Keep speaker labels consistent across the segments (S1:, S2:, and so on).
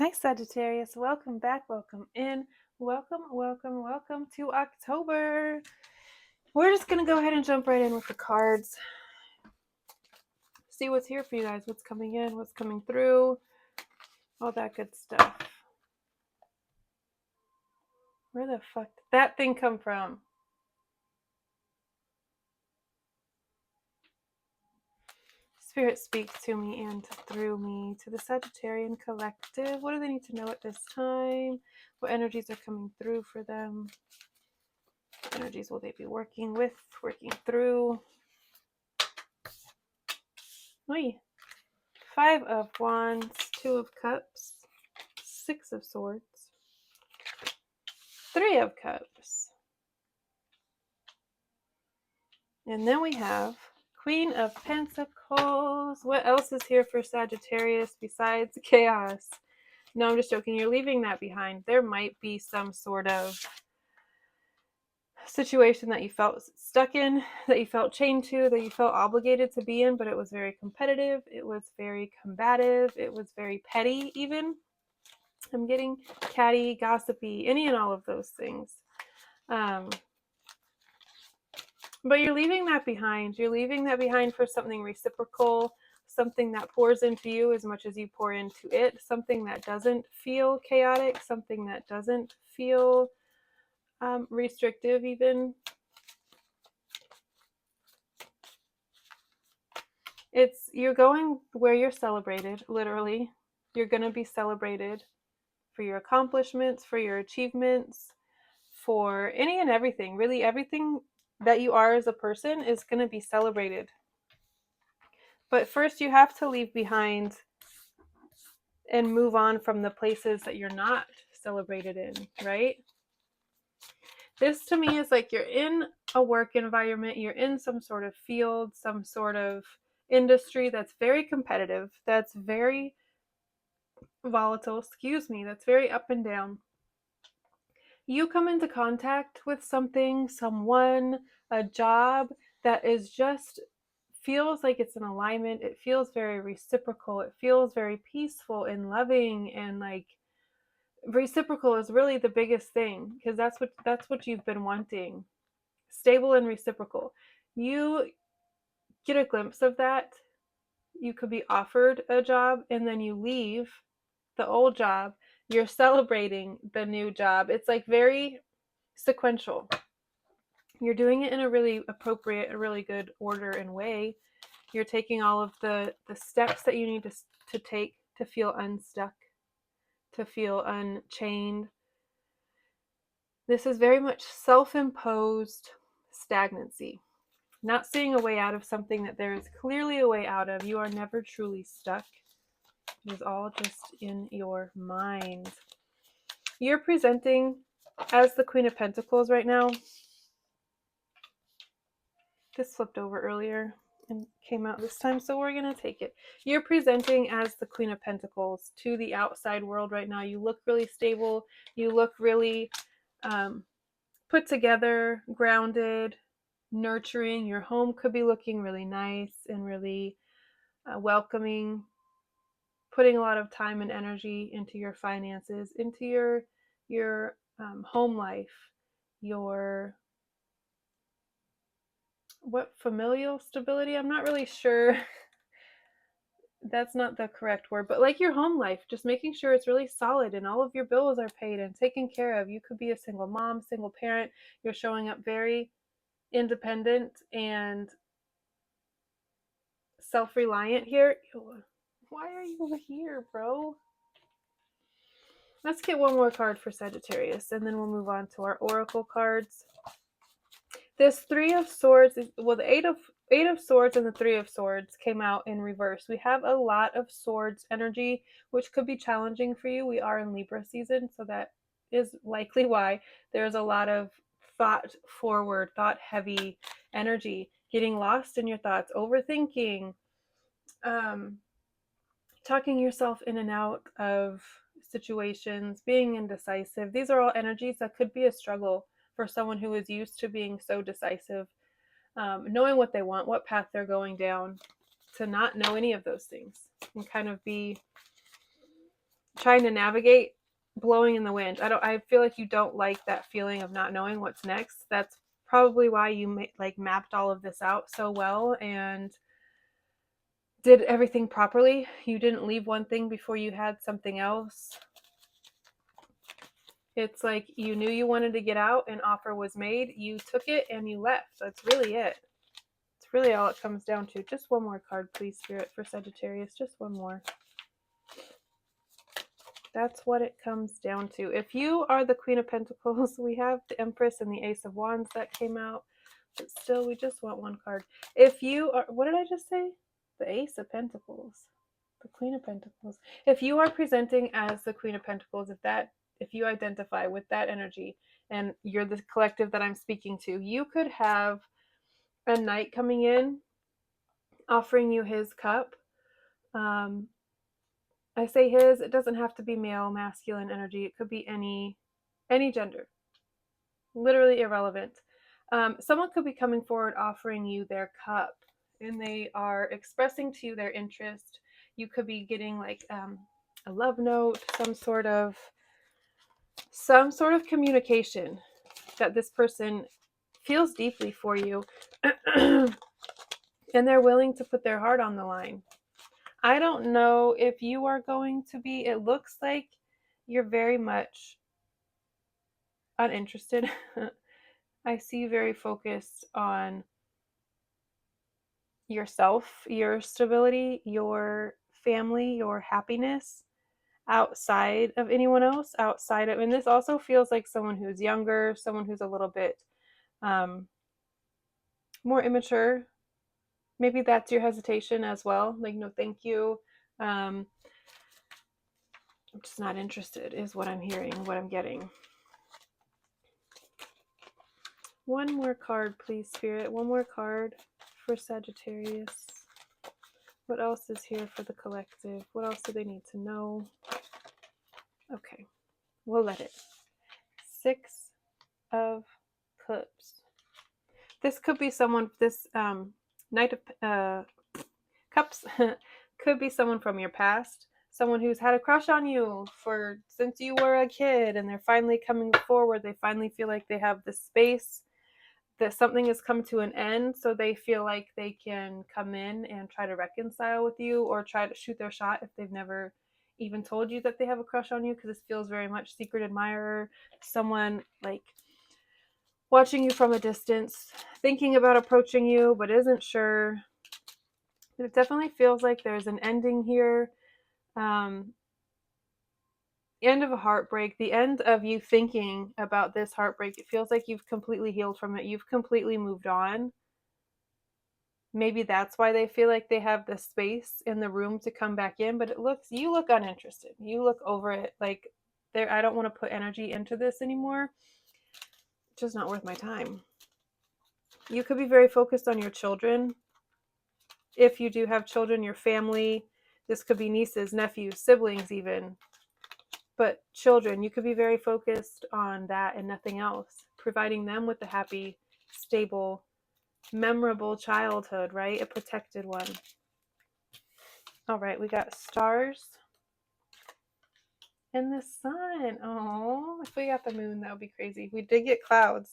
S1: Hi Sagittarius, welcome back, welcome in, welcome to October. We're just going to go ahead and jump right in with the cards. See what's here for you guys, what's coming in, what's coming through, all that good stuff. Where the fuck did that thing come from? Spirit speaks to me and through me, to the Sagittarian collective. What do they need to know at this time? What energies are coming through for them? What energies will they be working with, working through? Oy. 5 of Wands, 2 of Cups, 6 of Swords, 3 of Cups. And then we have Queen of Pentacles. What else is here for Sagittarius besides chaos? No, I'm just joking. You're leaving that behind. There might be some sort of situation that you felt stuck in, that you felt chained to, that you felt obligated to be in, but it was very competitive. It was very combative. It was very petty even. I'm getting catty, gossipy, any and all of those things. But you're leaving that behind. You're leaving that behind for something reciprocal, something that pours into you as much as you pour into it, something that doesn't feel chaotic, something that doesn't feel restrictive even. You're going where you're celebrated, literally. You're going to be celebrated for your accomplishments, for your achievements, for any and everything. Really, everything that you are as a person is going to be celebrated. But first, you have to leave behind and move on from the places that you're not celebrated in, right? This to me is like you're in a work environment, you're in some sort of field, some sort of industry that's very competitive, that's very volatile, that's very up and down. You come into contact with something, someone, a job that is just feels like it's in alignment. It feels very reciprocal. It feels very peaceful and loving, and like reciprocal is really the biggest thing, because that's what you've been wanting. Stable and reciprocal. You get a glimpse of that. You could be offered a job and then you leave the old job. You're celebrating the new job. It's like very sequential. You're doing it in a really appropriate, a really good order and way. You're taking all of the steps that you need to take to feel unstuck, to feel unchained. This is very much self-imposed stagnancy. Not seeing a way out of something that there is clearly a way out of. You are never truly stuck. It is all just in your mind. You're presenting as the Queen of Pentacles right now. This flipped over earlier and came out this time, so we're going to take it. You're presenting as the Queen of Pentacles to the outside world right now. You look really stable. You look really put together, grounded, nurturing. Your home could be looking really nice and really welcoming, putting a lot of time and energy into your finances, into your home life, your familial stability. I'm not really sure. That's not the correct word, but like your home life, just making sure it's really solid and all of your bills are paid and taken care of. You could be a single mom, single parent. You're showing up very independent and self-reliant here. Why are you over here, bro? Let's get one more card for Sagittarius, and then we'll move on to our oracle cards. This Three of Swords, the Eight of Swords and the Three of Swords came out in reverse. We have a lot of Swords energy, which could be challenging for you. We are in Libra season, so that is likely why there's a lot of thought-forward, thought-heavy energy, getting lost in your thoughts, overthinking, talking yourself in and out of situations, being indecisive. These are all energies that could be a struggle for someone who is used to being so decisive, knowing what they want, what path they're going down, to not know any of those things and kind of be trying to navigate, blowing in the wind. I feel like you don't like that feeling of not knowing what's next. That's probably why you mapped all of this out so well and did everything properly. You didn't leave one thing before you had something else. It's like you knew you wanted to get out, an offer was made, you took it and you left. That's really it. It's really all it comes down to. Just one more card, please, Spirit, for Sagittarius. Just one more. That's what it comes down to. If you are the Queen of Pentacles, we have the Empress and the Ace of Wands that came out. But still, we just want one card. If you are, what did I just say? The Ace of Pentacles. The Queen of Pentacles. If you are presenting as the Queen of Pentacles, if you identify with that energy and you're the collective that I'm speaking to, you could have a knight coming in offering you his cup. I say his, it doesn't have to be male, masculine energy. It could be any gender. Literally irrelevant. Someone could be coming forward offering you their cup and they are expressing to you their interest. You could be getting like a love note, some sort of communication that this person feels deeply for you and they're willing to put their heart on the line. I don't know if you are going to be, it looks like you're very much uninterested. I see you very focused on yourself, your stability, your family, your happiness outside of anyone else, and this also feels like someone who's younger, someone who's a little bit more immature. Maybe that's your hesitation as well. Like, no, thank you. I'm just not interested is what I'm hearing, what I'm getting. One more card, please, Spirit. One more card for Sagittarius. What else is here for the collective? What else do they need to know? Okay, we'll let it. 6 of Cups. This could be someone, this Knight of Cups could be someone from your past. Someone who's had a crush on you since you were a kid and they're finally coming forward. They finally feel like they have the space, that something has come to an end, so they feel like they can come in and try to reconcile with you or try to shoot their shot if they've never even told you that they have a crush on you, because this feels very much secret admirer, someone like watching you from a distance, thinking about approaching you but isn't sure. It definitely feels like there's an ending here. End of a heartbreak, the end of you thinking about this heartbreak. It feels like you've completely healed from it. You've completely moved on. Maybe that's why they feel like they have the space in the room to come back in, but you look uninterested. You look over it like, I don't want to put energy into this anymore. It's just not worth my time. You could be very focused on your children. If you do have children, your family. This could be nieces, nephews, siblings even. But children, you could be very focused on that and nothing else. Providing them with a happy, stable, memorable childhood, right? A protected one. All right, we got stars and the sun. Oh, if we got the moon, that would be crazy. We did get clouds.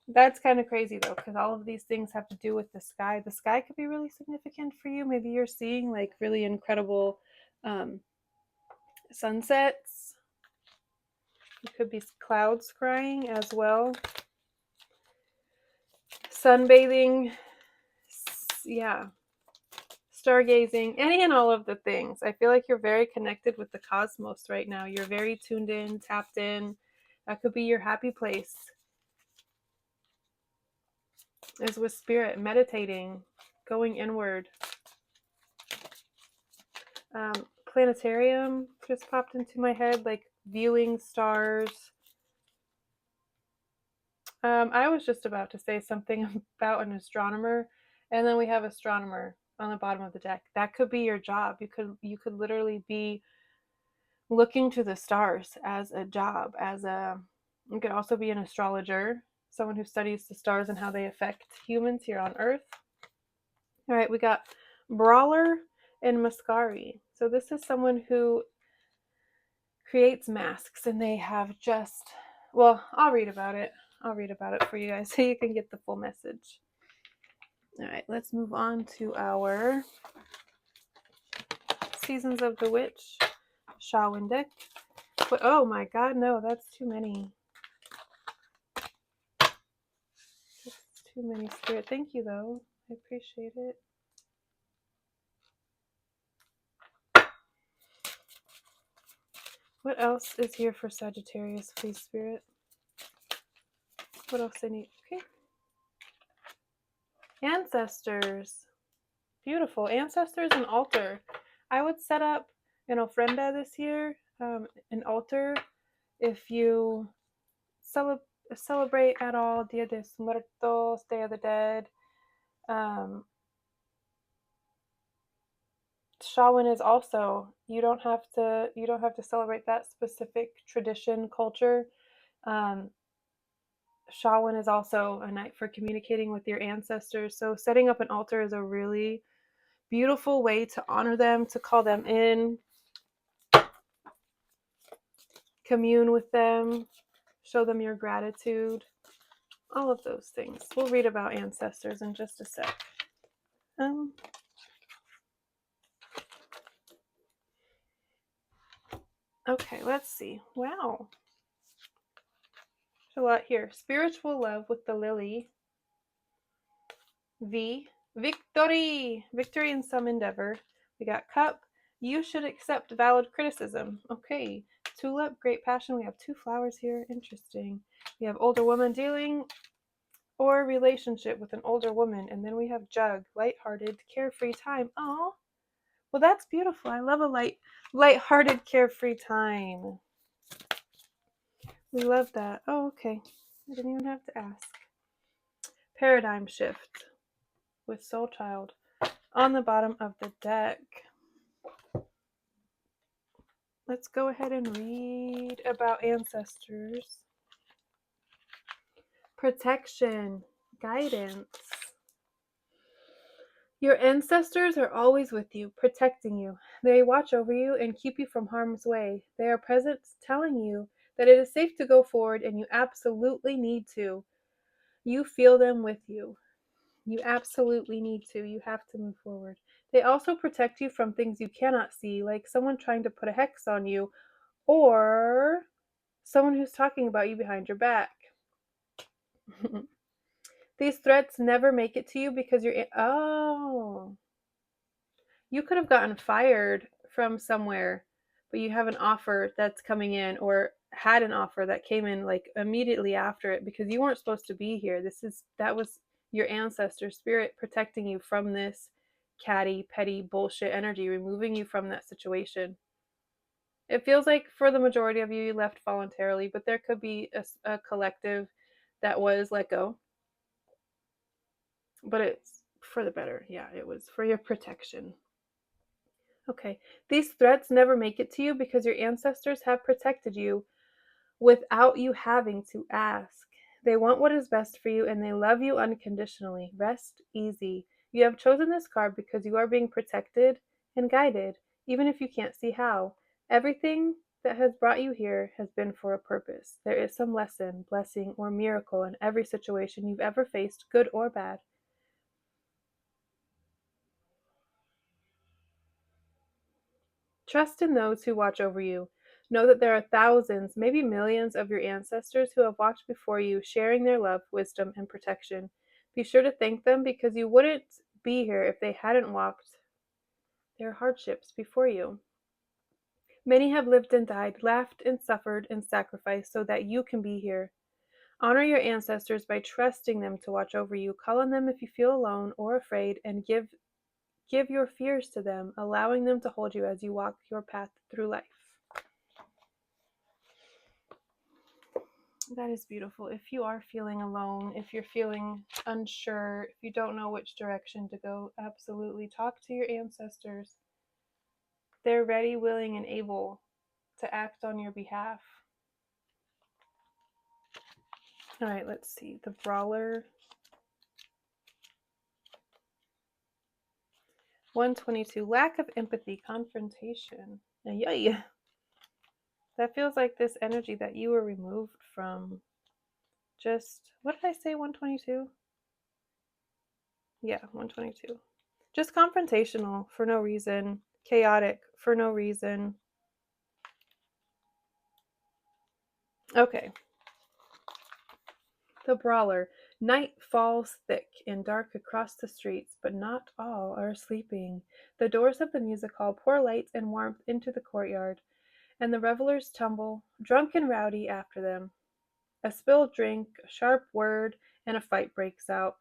S1: That's kind of crazy though, because all of these things have to do with the sky. The sky could be really significant for you. Maybe you're seeing like really incredible sunsets. It could be cloud scrying as well. Sunbathing. Yeah. Stargazing. Any and all of the things. I feel like you're very connected with the cosmos right now. You're very tuned in, tapped in. That could be your happy place. Is with spirit, meditating, going inward. Planetarium just popped into my head, like viewing stars. I was just about to say something about an astronomer, and then we have astronomer on the bottom of the deck. That could be your job. You could literally be looking to the stars as a job, you could also be an astrologer, someone who studies the stars and how they affect humans here on Earth. All right, we got Brawler and Mascari. So this is someone who creates masks, and they have just, well, I'll read about it. I'll read about it for you guys so you can get the full message. All right, let's move on to our Seasons of the Witch Shaolin deck. But oh my god, no, that's too many. That's too many, Spirit. Thank you, though. I appreciate it. What else is here for Sagittarius, please, Spirit? What else I need? Okay. Ancestors. Beautiful. Ancestors and altar. I would set up an ofrenda this year, an altar, if you celebrate at all Dia de Muertos, Day of the Dead. Shawan is also, you don't have to celebrate that specific tradition, culture. Shawan is also a night for communicating with your ancestors. So setting up an altar is a really beautiful way to honor them, to call them in, commune with them, show them your gratitude, all of those things. We'll read about ancestors in just a sec. Okay, let's see. Wow. There's a lot here. Spiritual love with the lily. Victory in some endeavor. We got cup. You should accept valid criticism. Okay. Tulip, great passion. We have 2 flowers here. Interesting. We have older woman dealing or relationship with an older woman. And then we have jug, lighthearted, carefree time. Oh, well, that's beautiful. I love a lighthearted, carefree time. We love that. Oh, okay. I didn't even have to ask. Paradigm shift with Soul Child on the bottom of the deck. Let's go ahead and read about ancestors. Protection, guidance. Your ancestors are always with you, protecting you. They watch over you and keep you from harm's way. They are present, telling you that it is safe to go forward and you absolutely need to. You feel them with you. You absolutely need to. You have to move forward. They also protect you from things you cannot see, like someone trying to put a hex on you or someone who's talking about you behind your back. These threats never make it to you because you're... Oh. You could have gotten fired from somewhere, but you have an offer that's coming in, or had an offer that came in like immediately after it because you weren't supposed to be here. That was your ancestor spirit protecting you from this catty, petty bullshit energy, removing you from that situation. It feels like for the majority of you, you left voluntarily, but there could be a collective that was let go. But it's for the better. Yeah, it was for your protection. Okay. These threats never make it to you because your ancestors have protected you without you having to ask. They want what is best for you and they love you unconditionally. Rest easy. You have chosen this card because you are being protected and guided, even if you can't see how. Everything that has brought you here has been for a purpose. There is some lesson, blessing, or miracle in every situation you've ever faced, good or bad. Trust in those who watch over you. Know that there are thousands, maybe millions of your ancestors who have walked before you, sharing their love, wisdom, and protection. Be sure to thank them because you wouldn't be here if they hadn't walked their hardships before you. Many have lived and died, laughed and suffered and sacrificed so that you can be here. Honor your ancestors by trusting them to watch over you. Call on them if you feel alone or afraid, and give your fears to them, allowing them to hold you as you walk your path through life. That is beautiful. If you are feeling alone, if you're feeling unsure, if you don't know which direction to go, absolutely talk to your ancestors. They're ready, willing, and able to act on your behalf. All right, let's see. The Brawler. 122. Lack of empathy, confrontation. Yeah. That feels like this energy that you were removed from. Just, what did I say, 122? Yeah, 122. Just confrontational for no reason, chaotic for no reason. Okay. The Brawler. Night falls thick and dark across the streets, but not all are sleeping. The doors of the music hall pour light and warmth into the courtyard, and the revelers tumble, drunk and rowdy, after them. A spilled drink, a sharp word, and a fight breaks out.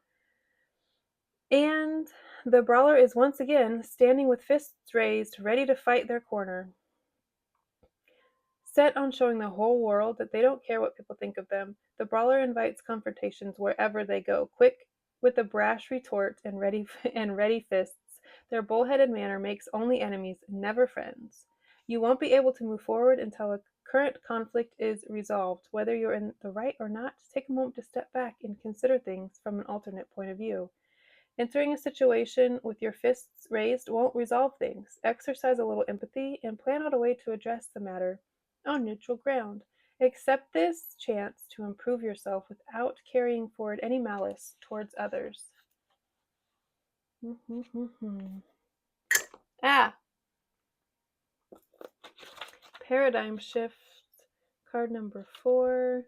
S1: And the Brawler is once again standing with fists raised, ready to fight their corner. Set on showing the whole world that they don't care what people think of them, the Brawler invites confrontations wherever they go, quick with a brash retort and ready fists. Their bullheaded manner makes only enemies, never friends. You won't be able to move forward until a current conflict is resolved. Whether you're in the right or not, take a moment to step back and consider things from an alternate point of view. Entering a situation with your fists raised won't resolve things. Exercise a little empathy and plan out a way to address the matter on neutral ground. Accept this chance to improve yourself without carrying forward any malice towards others. Ah, paradigm shift. Card number 4.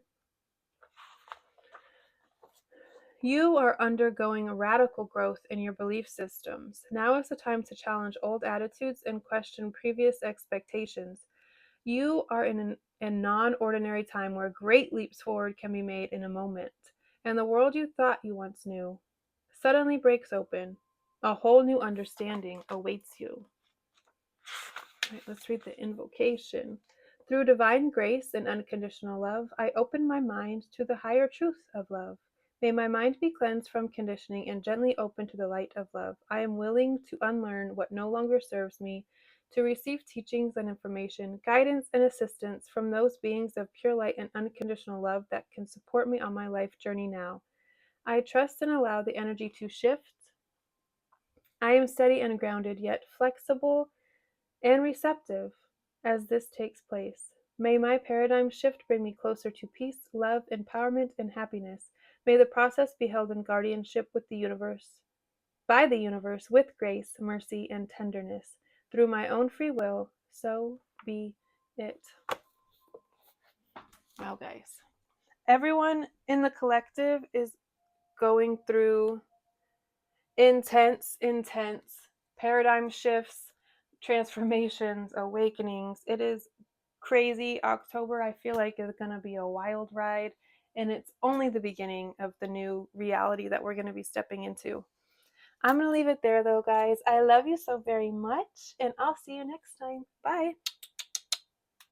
S1: You are undergoing a radical growth in your belief systems. Now is the time to challenge old attitudes and question previous expectations. You are in a non-ordinary time where great leaps forward can be made in a moment, and the world you thought you once knew suddenly breaks open. A whole new understanding awaits you. All right, let's read the invocation. Through divine grace and unconditional love, I open my mind to the higher truth of love. May my mind be cleansed from conditioning and gently open to the light of love. I am willing to unlearn what no longer serves me, to receive teachings and information, guidance and assistance from those beings of pure light and unconditional love that can support me on my life journey now. I trust and allow the energy to shift. I am steady and grounded, yet flexible and receptive as this takes place. May my paradigm shift bring me closer to peace, love, empowerment, and happiness. May the process be held in guardianship with the universe, by the universe, with grace, mercy, and tenderness. Through my own free will, so be it. Wow, guys. Everyone in the collective is going through intense paradigm shifts, transformations, awakenings. It is crazy. October, I feel like, is going to be a wild ride, and it's only the beginning of the new reality that we're going to be stepping into. I'm going to leave it there, though, guys. I love you so very much, and I'll see you next time. Bye.